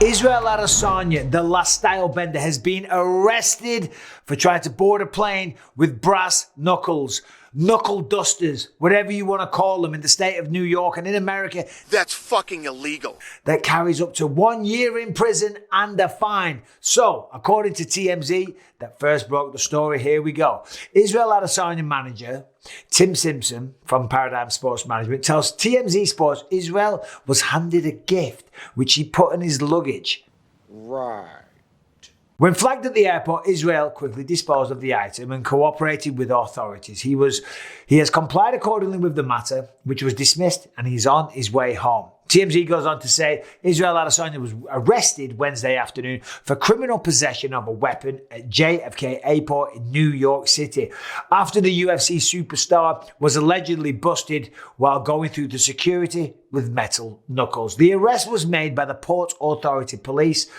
Israel Adesanya, the last style bender, has been arrested for trying to board a plane with brass knuckles. Knuckle dusters, whatever you want to call them, in the state of New York and in America. That's fucking illegal. That carries up to 1 year in prison and a fine. So, according to TMZ, that first broke the story, here we go. Israel Adesanya manager Tim Simpson from Paradigm Sports Management tells TMZ Sports Israel was handed a gift which he put in his luggage. Right. When flagged at the airport, Israel quickly disposed of the item and cooperated with authorities. He has complied accordingly with the matter, which was dismissed, and he's on his way home. TMZ goes on to say Israel Adesanya was arrested Wednesday afternoon for criminal possession of a weapon at JFK Airport in New York City after the UFC superstar was allegedly busted while going through the security with metal knuckles. The arrest was made by the Port Authority Police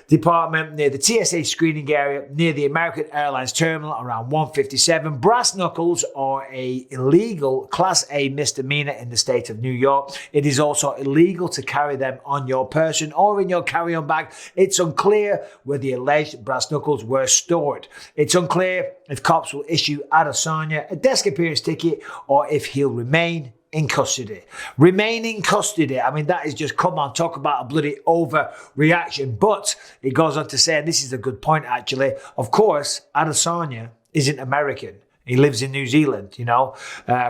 Department near the TSA screening area near the American Airlines terminal around 1:57. Brass knuckles are a illegal Class A misdemeanor in the state of New York. It is also illegal to carry them on your person or in your carry-on bag. It's unclear where the alleged brass knuckles were stored. It's unclear if cops will issue Adesanya a desk appearance ticket or if he'll remain in custody. Remain in custody. I mean, that is just, come on, talk about a bloody overreaction. But it goes on to say, and this is a good point actually, of course, Adesanya isn't American. He lives in New Zealand,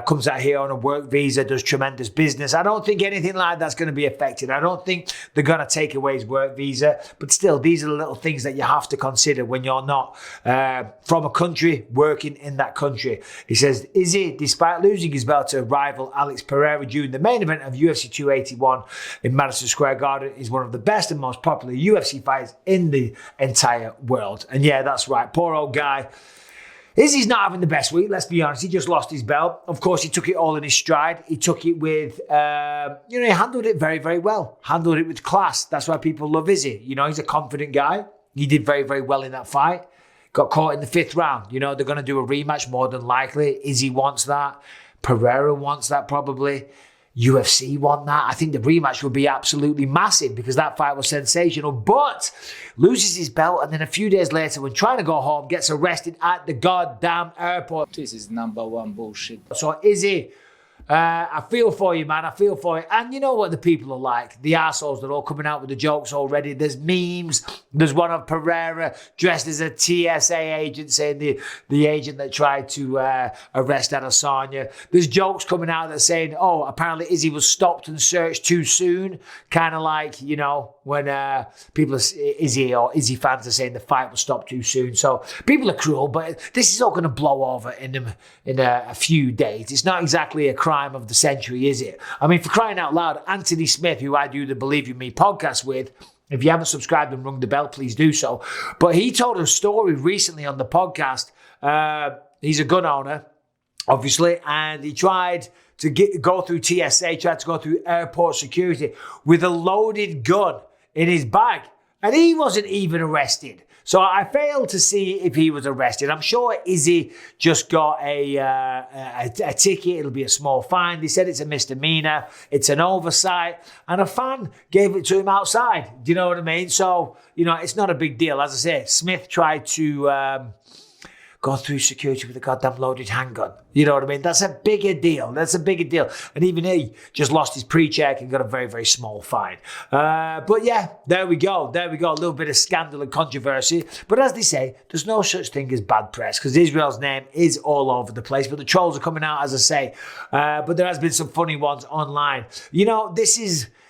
comes out here on a work visa, does tremendous business. I don't think anything like that's going to be affected. I don't think they're going to take away his work visa. But still, these are the little things that you have to consider when you're not from a country working in that country. He says, Izzy, despite losing his belt to rival Alex Pereira during the main event of UFC 281 in Madison Square Garden, is one of the best and most popular UFC fighters in the entire world. And yeah, that's right. Poor old guy. Izzy's not having the best week, let's be honest. He just lost his belt. Of course, he took it all in his stride. He took it with, he handled it very, very well. Handled it with class. That's why people love Izzy. He's a confident guy. He did very, very well in that fight. Got caught in the 5th round. They're going to do a rematch more than likely. Izzy wants that. Pereira wants that probably. UFC won that. I think the rematch would be absolutely massive because that fight was sensational, but loses his belt and then a few days later when trying to go home gets arrested at the goddamn airport. This is #1 bullshit. So Izzy, I feel for you, man. I feel for you. And you know what the people are like. The assholes, they're all coming out with the jokes already. There's memes. There's one of Pereira dressed as a TSA agent saying the agent that tried to arrest Adesanya. There's jokes coming out that saying, oh, apparently Izzy was stopped and searched too soon. Kind of like, when people, Izzy or Izzy fans are saying the fight was stopped too soon. So people are cruel, but this is all going to blow over in a few days. It's not exactly a crime of the century, is it? I mean, for crying out loud, Anthony Smith, who I do the Believe You Me podcast with, if you haven't subscribed and rung the bell, please do so. But he told a story recently on the podcast. He's a gun owner, obviously, and he tried to go through TSA, tried to go through airport security with a loaded gun in his bag, and he wasn't even arrested. So I failed to see if he was arrested. I'm sure Izzy just got a ticket. It'll be a small fine. They said it's a misdemeanor. It's an oversight. And a fan gave it to him outside. Do you know what I mean? So, it's not a big deal. As I say, Smith tried to go through security with a goddamn loaded handgun. You know what I mean? That's a bigger deal. And even he just lost his pre-check and got a very, very small fine. But yeah, there we go. A little bit of scandal and controversy. But as they say, there's no such thing as bad press because Israel's name is all over the place. But the trolls are coming out, as I say. But there has been some funny ones online.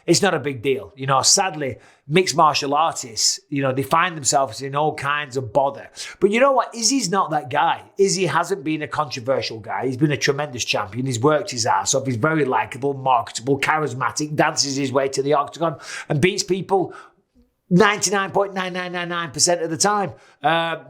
It's not a big deal. Sadly, mixed martial artists, they find themselves in all kinds of bother. But you know what? Izzy's not that guy. Izzy hasn't been a controversial guy. He's been a tremendous champion. He's worked his ass off. He's very likable, marketable, charismatic, dances his way to the octagon and beats people 99.9999% of the time.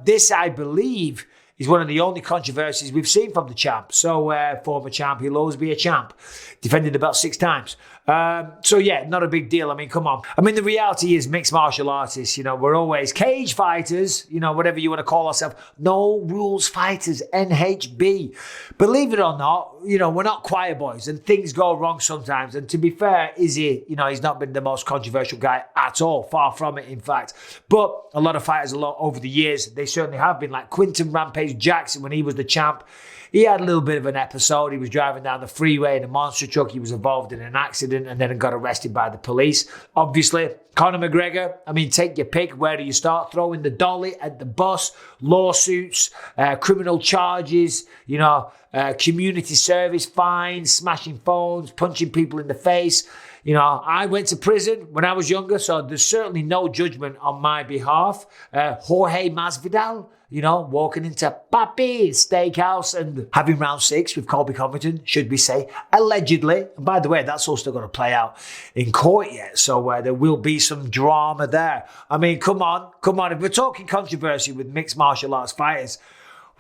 This, I believe, is one of the only controversies we've seen from the champ. So, former champ, he'll always be a champ. Defended the belt 6 times. So yeah, not a big deal. I mean, come on. I mean, the reality is mixed martial artists, we're always cage fighters, whatever you want to call ourselves. No rules fighters, NHB. Believe it or not, we're not choir boys and things go wrong sometimes. And to be fair, Izzy, he's not been the most controversial guy at all. Far from it, in fact. But a lot of fighters over the years, they certainly have been, like Quinton Rampage Jackson when he was the champ. He had a little bit of an episode. He was driving down the freeway in a monster truck. He was involved in an accident and then got arrested by the police. Obviously, Conor McGregor, I mean, take your pick. Where do you start? Throwing the dolly at the bus, lawsuits, criminal charges, community service fines, smashing phones, punching people in the face. I went to prison when I was younger, so there's certainly no judgment on my behalf. Jorge Masvidal, walking into Papi's Steakhouse and having round 6 with Colby Covington, should we say, allegedly. And by the way, that's all still going to play out in court yet, so there will be some drama there. I mean, come on. If we're talking controversy with mixed martial arts fighters,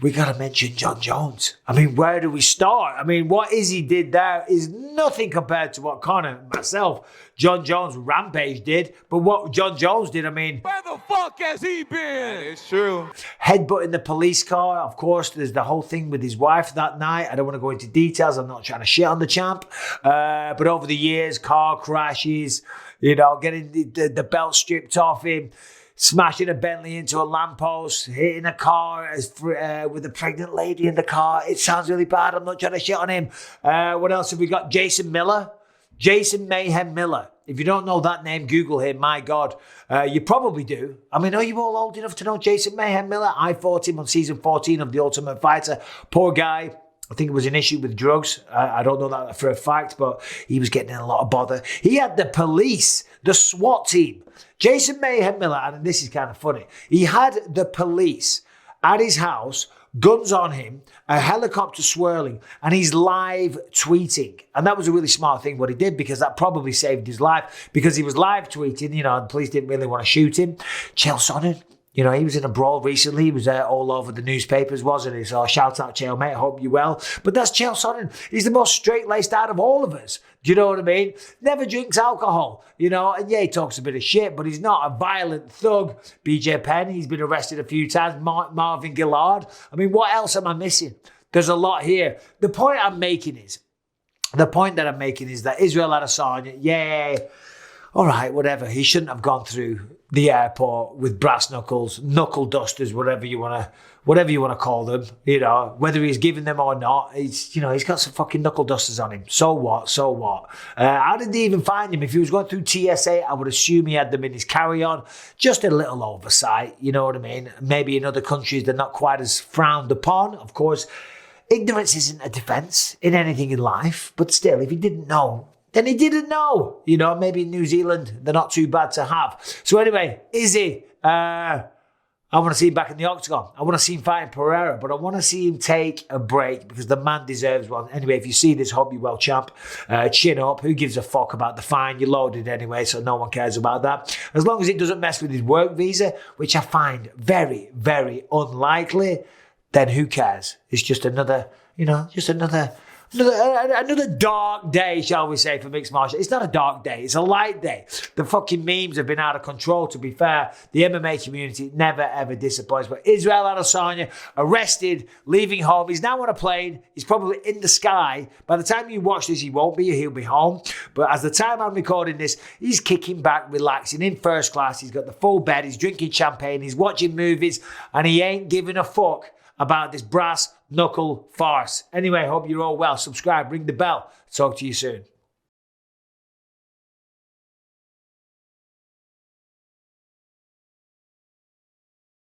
we got to mention Jon Jones. I mean, where do we start? I mean, what Izzy did there is nothing compared to what Conor, myself, Jon Jones, Rampage did. But what Jon Jones did, I mean... Where the fuck has he been? It's true. Headbutting the police car. Of course, there's the whole thing with his wife that night. I don't want to go into details. I'm not trying to shit on the champ. But over the years, car crashes, getting the belt stripped off him, smashing a Bentley into a lamppost, hitting a car with a pregnant lady in the car. It sounds really bad. I'm not trying to shit on him. What else have we got? Jason Miller. Jason Mayhem Miller. If you don't know that name, Google him. My God. You probably do. I mean, are you all old enough to know Jason Mayhem Miller? I fought him on season 14 of The Ultimate Fighter. Poor guy. I think it was an issue with drugs. I don't know that for a fact, but he was getting in a lot of bother. He had the police, the SWAT team. Jason Mayhem Miller, and this is kind of funny, he had the police at his house, guns on him, a helicopter swirling, and he's live tweeting. And that was a really smart thing what he did, because that probably saved his life, because he was live tweeting, and the police didn't really want to shoot him. Chael Sonnen, he was in a brawl recently. He was all over the newspapers, wasn't he? So shout out, Chael, mate. I hope you're well. But that's Chael Sonnen. He's the most straight-laced out of all of us. Do you know what I mean? Never drinks alcohol, And yeah, he talks a bit of shit, but he's not a violent thug. BJ Penn, he's been arrested a few times. Marvin Gillard. I mean, what else am I missing? There's a lot here. The point that I'm making is that Israel Adesanya, yeah, all right, whatever. He shouldn't have gone through the airport with brass knuckles, knuckle dusters, whatever you want to call them. Whether he's giving them or not, he's got some fucking knuckle dusters on him. So what? How did they even find him? If he was going through TSA, I would assume he had them in his carry-on. Just a little oversight, you know what I mean? Maybe in other countries they're not quite as frowned upon. Of course, ignorance isn't a defense in anything in life, but still, if he didn't know, then he didn't know. Maybe in New Zealand, they're not too bad to have. So anyway, Izzy, I want to see him back in the octagon. I want to see him fighting Pereira, but I want to see him take a break because the man deserves one. Anyway, if you see this, hope you well, champ. Chin up. Who gives a fuck about the fine? You're loaded anyway, so no one cares about that. As long as it doesn't mess with his work visa, which I find very, very unlikely, then who cares? It's just another dark day, shall we say, for mixed martial. It's not a dark day. It's a light day. The fucking memes have been out of control, to be fair. The MMA community never, ever disappoints. But Israel Adesanya, arrested, leaving home. He's now on a plane. He's probably in the sky. By the time you watch this, he won't be. He'll be home. But as the time I'm recording this, he's kicking back, relaxing, in first class. He's got the full bed. He's drinking champagne. He's watching movies. And he ain't giving a fuck about this brass knuckle farce. Anyway, hope you're all well. Subscribe, ring the bell. Talk to you soon.